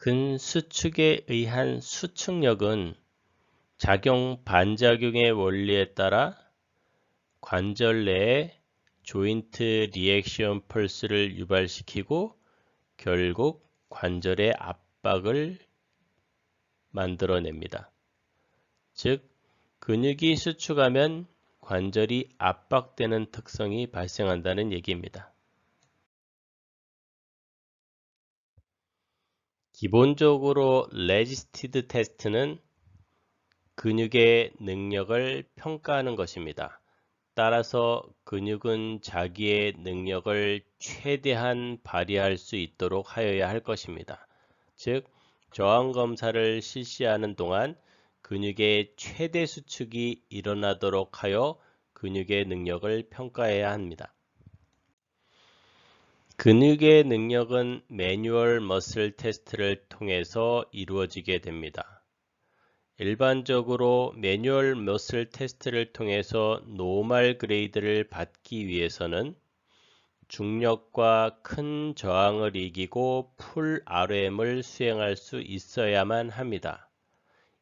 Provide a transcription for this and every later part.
근수축에 의한 수축력은 작용 반작용의 원리에 따라 관절 내에 조인트 리액션 펄스를 유발시키고 결국 관절의 압박을 만들어냅니다. 즉, 근육이 수축하면 관절이 압박되는 특성이 발생한다는 얘기입니다. 기본적으로 레지스티드 테스트는 근육의 능력을 평가하는 것입니다. 따라서 근육은 자기의 능력을 최대한 발휘할 수 있도록 하여야 할 것입니다. 즉, 저항 검사를 실시하는 동안 근육의 최대 수축이 일어나도록 하여 근육의 능력을 평가해야 합니다. 근육의 능력은 매뉴얼 머슬 테스트를 통해서 이루어지게 됩니다. 일반적으로 매뉴얼 머슬 테스트를 통해서 노멀 그레이드를 받기 위해서는 중력과 큰 저항을 이기고 풀 RM을 수행할 수 있어야만 합니다.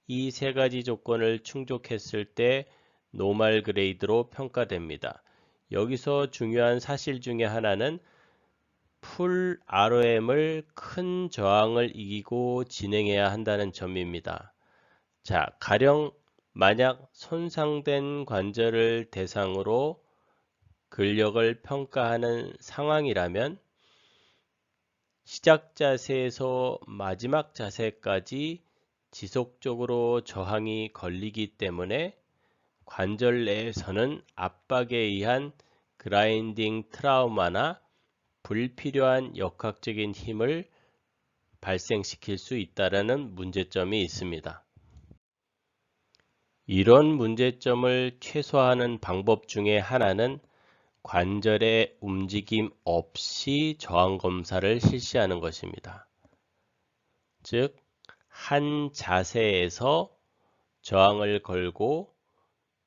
이 세 가지 조건을 충족했을 때 노멀 그레이드로 평가됩니다. 여기서 중요한 사실 중에 하나는 풀 RM을 큰 저항을 이기고 진행해야 한다는 점입니다. 자, 가령 만약 손상된 관절을 대상으로 근력을 평가하는 상황이라면 시작 자세에서 마지막 자세까지 지속적으로 저항이 걸리기 때문에 관절 내에서는 압박에 의한 그라인딩 트라우마나 불필요한 역학적인 힘을 발생시킬 수 있다는 문제점이 있습니다. 이런 문제점을 최소화하는 방법 중에 하나는 관절의 움직임 없이 저항 검사를 실시하는 것입니다. 즉, 한 자세에서 저항을 걸고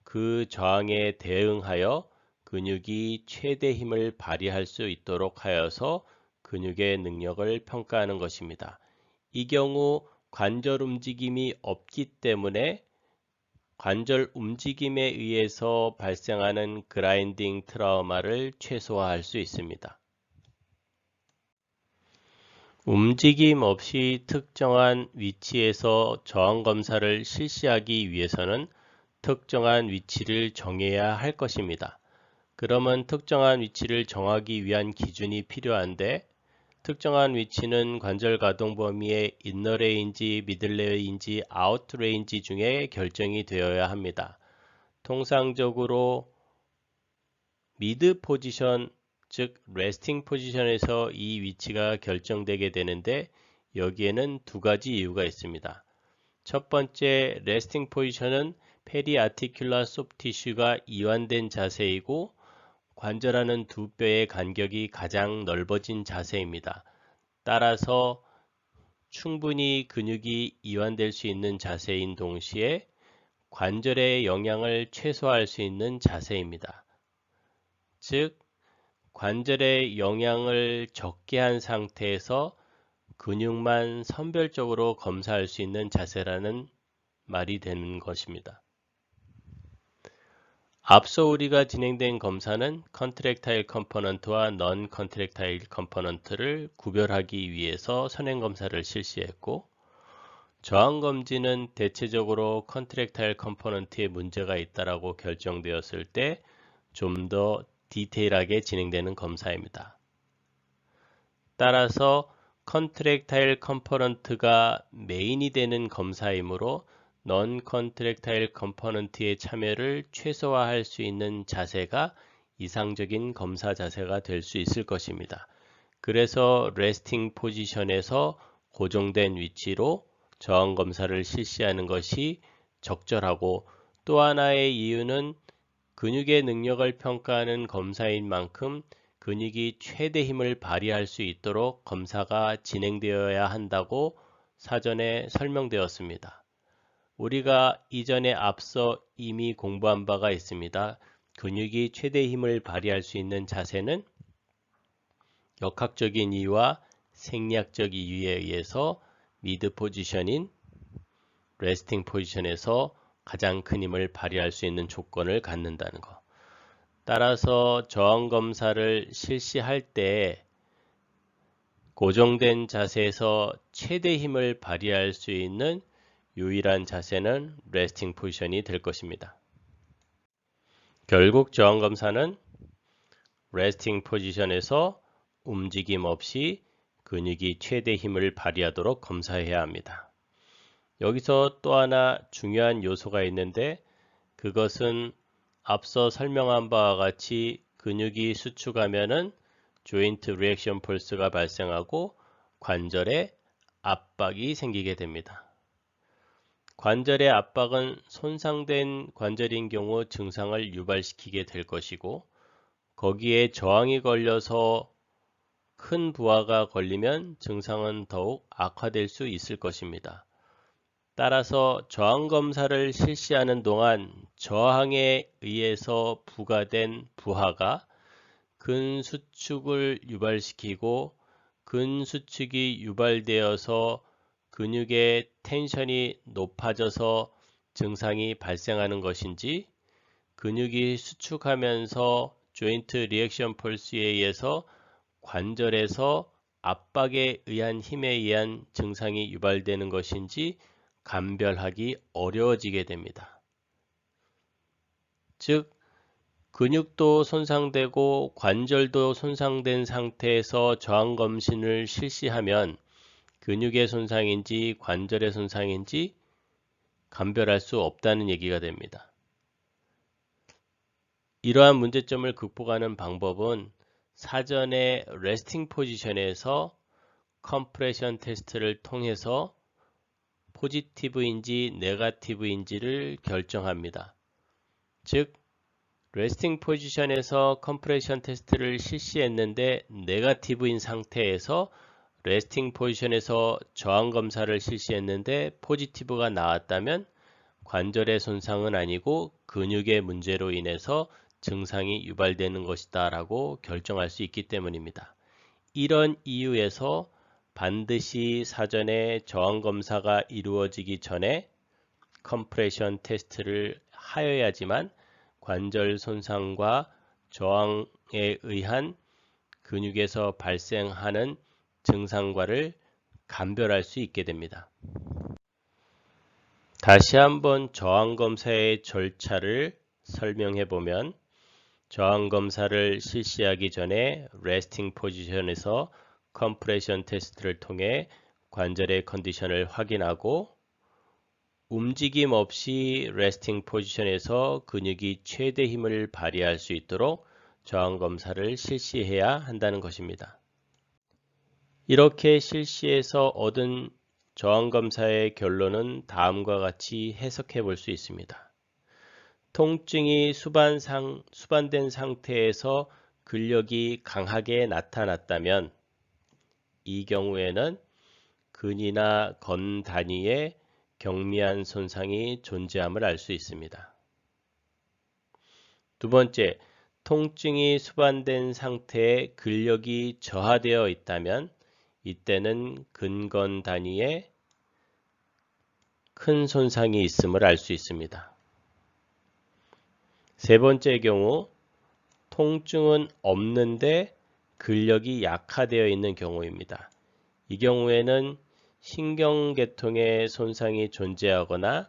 그 저항에 대응하여 근육이 최대 힘을 발휘할 수 있도록 하여서 근육의 능력을 평가하는 것입니다. 이 경우 관절 움직임이 없기 때문에 관절 움직임에 의해서 발생하는 그라인딩 트라우마를 최소화할 수 있습니다. 움직임 없이 특정한 위치에서 저항 검사를 실시하기 위해서는 특정한 위치를 정해야 할 것입니다. 그러면 특정한 위치를 정하기 위한 기준이 필요한데 특정한 위치는 관절 가동 범위의 인너 레인지, 미들 레인지, 아웃 레인지 중에 결정이 되어야 합니다. 통상적으로 미드 포지션, 즉 레스팅 포지션에서 이 위치가 결정되게 되는데 여기에는 두 가지 이유가 있습니다. 첫 번째, 레스팅 포지션은 페리아티큘러 소프티슈가 이완된 자세이고 관절하는 두 뼈의 간격이 가장 넓어진 자세입니다. 따라서 충분히 근육이 이완될 수 있는 자세인 동시에 관절의 영향을 최소화할 수 있는 자세입니다. 즉, 관절의 영향을 적게 한 상태에서 근육만 선별적으로 검사할 수 있는 자세라는 말이 되는 것입니다. 앞서 우리가 진행된 검사는 컨트랙타일 컴포넌트와 넌 컨트랙타일 컴포넌트를 구별하기 위해서 선행 검사를 실시했고 저항 검진은 대체적으로 컨트랙타일 컴포넌트에 문제가 있다라고 결정되었을 때 좀 더 디테일하게 진행되는 검사입니다. 따라서 컨트랙타일 컴포넌트가 메인이 되는 검사이므로 넌 컨트랙타일 컴포넌트의 참여를 최소화할 수 있는 자세가 이상적인 검사 자세가 될 수 있을 것입니다. 그래서 레스팅 포지션에서 고정된 위치로 저항 검사를 실시하는 것이 적절하고 또 하나의 이유는 근육의 능력을 평가하는 검사인 만큼 근육이 최대 힘을 발휘할 수 있도록 검사가 진행되어야 한다고 사전에 설명되었습니다. 우리가 이전에 앞서 이미 공부한 바가 있습니다. 근육이 최대 힘을 발휘할 수 있는 자세는 역학적인 이유와 생리학적 이유에 의해서 미드 포지션인 레스팅 포지션에서 가장 큰 힘을 발휘할 수 있는 조건을 갖는다는 것. 따라서 저항 검사를 실시할 때 고정된 자세에서 최대 힘을 발휘할 수 있는 유일한 자세는 레스팅 포지션이 될 것입니다. 결국 저항 검사는 레스팅 포지션에서 움직임 없이 근육이 최대 힘을 발휘하도록 검사해야 합니다. 여기서 또 하나 중요한 요소가 있는데 그것은 앞서 설명한 바와 같이 근육이 수축하면은 조인트 리액션 폴스가 발생하고 관절에 압박이 생기게 됩니다. 관절의 압박은 손상된 관절인 경우 증상을 유발시키게 될 것이고 거기에 저항이 걸려서 큰 부하가 걸리면 증상은 더욱 악화될 수 있을 것입니다. 따라서 저항 검사를 실시하는 동안 저항에 의해서 부과된 부하가 근수축을 유발시키고 근수축이 유발되어서 근육의 텐션이 높아져서 증상이 발생하는 것인지 근육이 수축하면서 조인트 리액션 폴스에 의해서 관절에서 압박에 의한 힘에 의한 증상이 유발되는 것인지 감별하기 어려워지게 됩니다. 즉, 근육도 손상되고 관절도 손상된 상태에서 저항 검신을 실시하면 근육의 손상인지 관절의 손상인지 감별할 수 없다는 얘기가 됩니다. 이러한 문제점을 극복하는 방법은 사전에 레스팅 포지션에서 컴프레션 테스트를 통해서 포지티브인지 네거티브인지를 결정합니다. 즉, 레스팅 포지션에서 컴프레션 테스트를 실시했는데 네거티브인 상태에서 레스팅 포지션에서 저항 검사를 실시했는데 포지티브가 나왔다면 관절의 손상은 아니고 근육의 문제로 인해서 증상이 유발되는 것이다 라고 결정할 수 있기 때문입니다. 이런 이유에서 반드시 사전에 저항 검사가 이루어지기 전에 컴프레션 테스트를 하여야지만 관절 손상과 저항에 의한 근육에서 발생하는 증상과를 감별할 수 있게 됩니다. 다시 한번 저항 검사의 절차를 설명해 보면 저항 검사를 실시하기 전에 레스팅 포지션에서 컴프레션 테스트를 통해 관절의 컨디션을 확인하고 움직임 없이 레스팅 포지션에서 근육이 최대 힘을 발휘할 수 있도록 저항 검사를 실시해야 한다는 것입니다. 이렇게 실시해서 얻은 저항 검사의 결론은 다음과 같이 해석해 볼 수 있습니다. 통증이 수반된 상태에서 근력이 강하게 나타났다면 이 경우에는 근이나 건 단위에 경미한 손상이 존재함을 알 수 있습니다. 두 번째, 통증이 수반된 상태에 근력이 저하되어 있다면 이때는 근건 단위에 큰 손상이 있음을 알 수 있습니다. 세 번째 경우, 통증은 없는데 근력이 약화되어 있는 경우입니다. 이 경우에는 신경계통에 손상이 존재하거나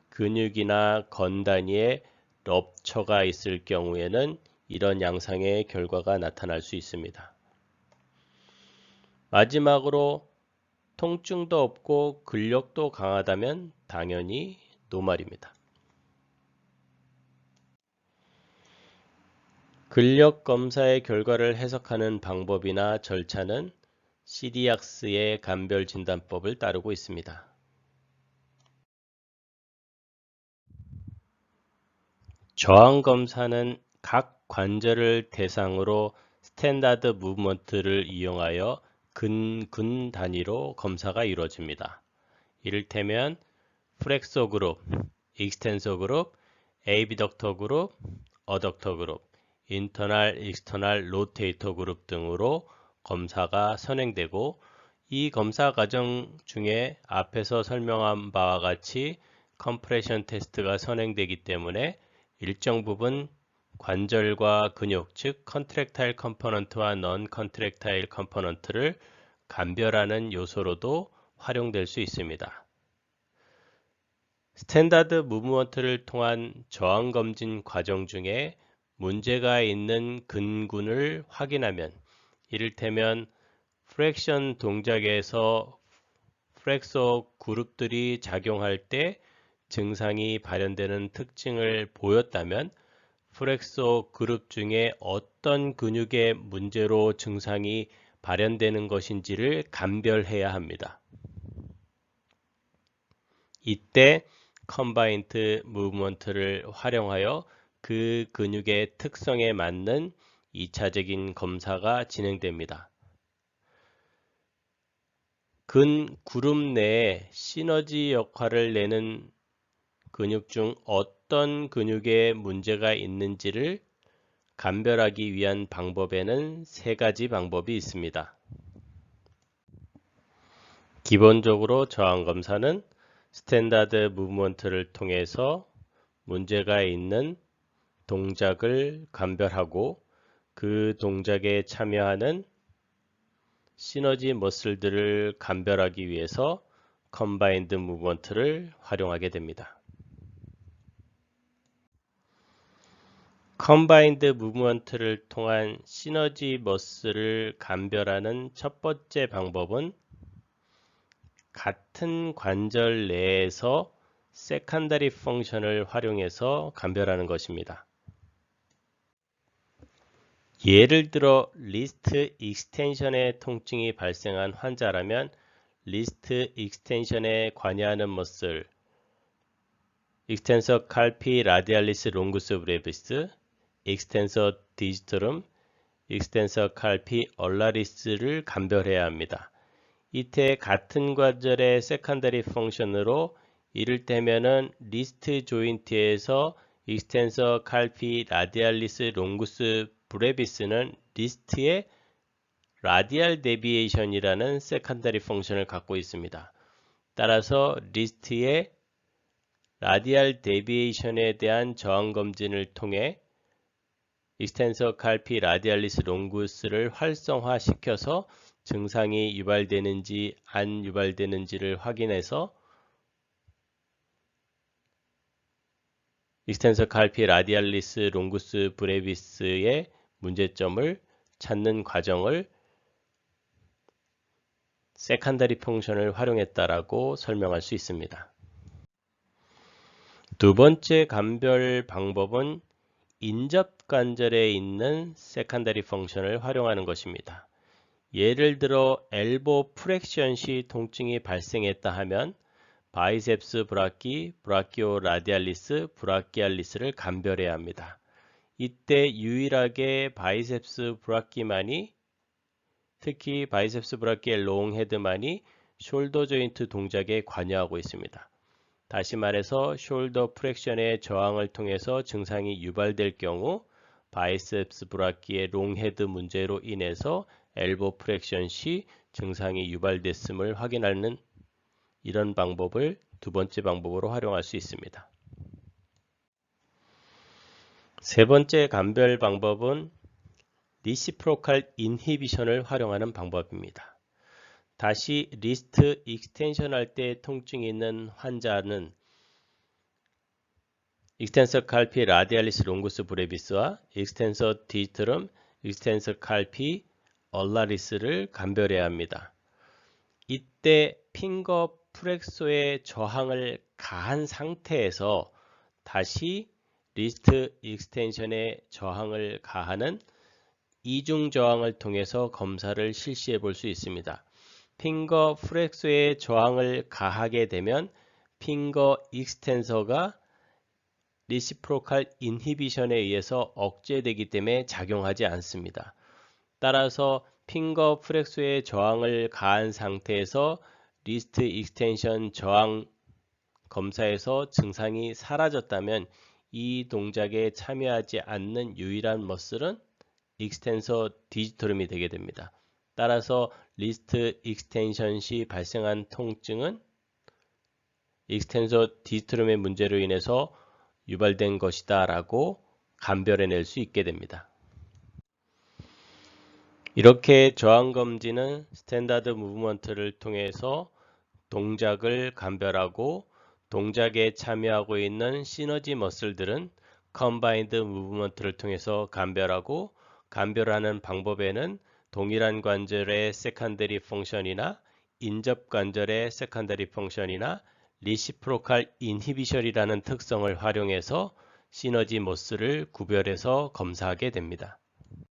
근육이나 건 단위에 럽처가 있을 경우에는 이런 양상의 결과가 나타날 수 있습니다. 마지막으로 통증도 없고 근력도 강하다면 당연히 노말입니다. 근력 검사의 결과를 해석하는 방법이나 절차는 CDAX의 감별 진단법을 따르고 있습니다. 저항 검사는 각 관절을 대상으로 스탠다드 무브먼트를 이용하여 근 단위로 검사가 이루어집니다. 이를테면 플렉서 그룹, 익스텐서 그룹, 에이비덕터 그룹, 어덕터 그룹, 인터널, 익스터널, 로테이터 그룹 등으로 검사가 선행되고 이 검사 과정 중에 앞에서 설명한 바와 같이 컴프레션 테스트가 선행되기 때문에 일정 부분 관절과 근육, 즉 컨트랙타일 컴포넌트와 넌 컨트랙타일 컴포넌트를 감별하는 요소로도 활용될 수 있습니다. 스탠다드 무브먼트를 통한 저항 검진 과정 중에 문제가 있는 근군을 확인하면, 이를테면 프랙션 동작에서 플렉서 그룹들이 작용할 때 증상이 발현되는 특징을 보였다면 플렉서 그룹 중에 어떤 근육의 문제로 증상이 발현되는 것인지를 감별해야 합니다. 이때 컨바인드 무브먼트를 활용하여 그 근육의 특성에 맞는 2차적인 검사가 진행됩니다. 근 그룹 내에 시너지 역할을 내는 근육 중 어떤 근육에 문제가 있는지를 감별하기 위한 방법에는 3가지 방법이 있습니다. 기본적으로 저항 검사는 스탠다드 무브먼트를 통해서 문제가 있는 동작을 감별하고 그 동작에 참여하는 시너지 머슬들을 감별하기 위해서 컨바인드 무브먼트를 활용하게 됩니다. 컨바인드 무브먼트를 통한 시너지 머슬을 감별하는 첫 번째 방법은 같은 관절 내에서 세컨더리 펑션을 활용해서 감별하는 것입니다. 예를 들어 리스트 익스텐션의 통증이 발생한 환자라면 리스트 익스텐션에 관여하는 머슬, 익스텐서 칼피 라디알리스 롱구스 브레비스, 익스텐서 디지터름, 익스텐서 칼피 얼라리스를 감별해야 합니다. 이때 같은 관절의 세컨더리 펑션으로 이를테면은 리스트 조인트에서 익스텐서 칼피 라디알리스 롱구스 브레비스는 리스트의 라디알 데비에이션이라는 세컨더리 펑션을 갖고 있습니다. 따라서 리스트의 라디알 데비에이션에 대한 저항 검진을 통해 익스텐서 칼피 라디알리스 롱구스를 활성화시켜서 증상이 유발되는지 안 유발되는지를 확인해서 익스텐서 칼피 라디알리스 롱구스 브레비스의 문제점을 찾는 과정을 세컨더리 펑션을 활용했다라고 설명할 수 있습니다. 두 번째 감별 방법은 인접 관절에 있는 세컨더리 펑션을 활용하는 것입니다. 예를 들어 엘보 프랙션 시 통증이 발생했다 하면 바이셉스 브라키, 브라키오 라디알리스, 브라키알리스를 감별해야 합니다. 이때 유일하게 바이셉스 브라키만이, 특히 바이셉스 브라키의 롱 헤드만이 숄더 조인트 동작에 관여하고 있습니다. 다시 말해서 숄더 프랙션의 저항을 통해서 증상이 유발될 경우 바이셉스 브라키의 롱 헤드 문제로 인해서 엘보 프랙션 시 증상이 유발됐음을 확인하는 이런 방법을 두 번째 방법으로 활용할 수 있습니다. 세 번째 감별 방법은 리시프로칼 인히비션을 활용하는 방법입니다. 다시 리스트 익스텐션 할 때 통증이 있는 환자는 익스텐서 칼피 라디알리스 롱구스 브레비스와 익스텐서 디지터름, 익스텐서 칼피 얼라리스를 감별해야 합니다. 이때 핑거 프렉소의 저항을 가한 상태에서 다시 리스트 익스텐션의 저항을 가하는 이중 저항을 통해서 검사를 실시해 볼 수 있습니다. 핑거 프렉소의 저항을 가하게 되면 핑거 익스텐서가 리시프로칼 인히비션에 의해서 억제되기 때문에 작용하지 않습니다. 따라서 핑거 프렉소의 저항을 가한 상태에서 리스트 익스텐션 저항 검사에서 증상이 사라졌다면 이 동작에 참여하지 않는 유일한 머슬은 익스텐서 디지터름이 되게 됩니다. 따라서 리스트 익스텐션 시 발생한 통증은 익스텐서 디스트럼의 문제로 인해서 유발된 것이다 라고 감별해낼 수 있게 됩니다. 이렇게 저항검진은 스탠다드 무브먼트를 통해서 동작을 감별하고 동작에 참여하고 있는 시너지 머슬들은 컨바인드 무브먼트를 통해서 감별하고 감별하는 방법에는 동일한 관절의 세컨더리 펑션이나 인접 관절의 세컨더리 펑션이나 리시프로칼 인히비션이라는 특성을 활용해서 시너지 머슬을 구별해서 검사하게 됩니다.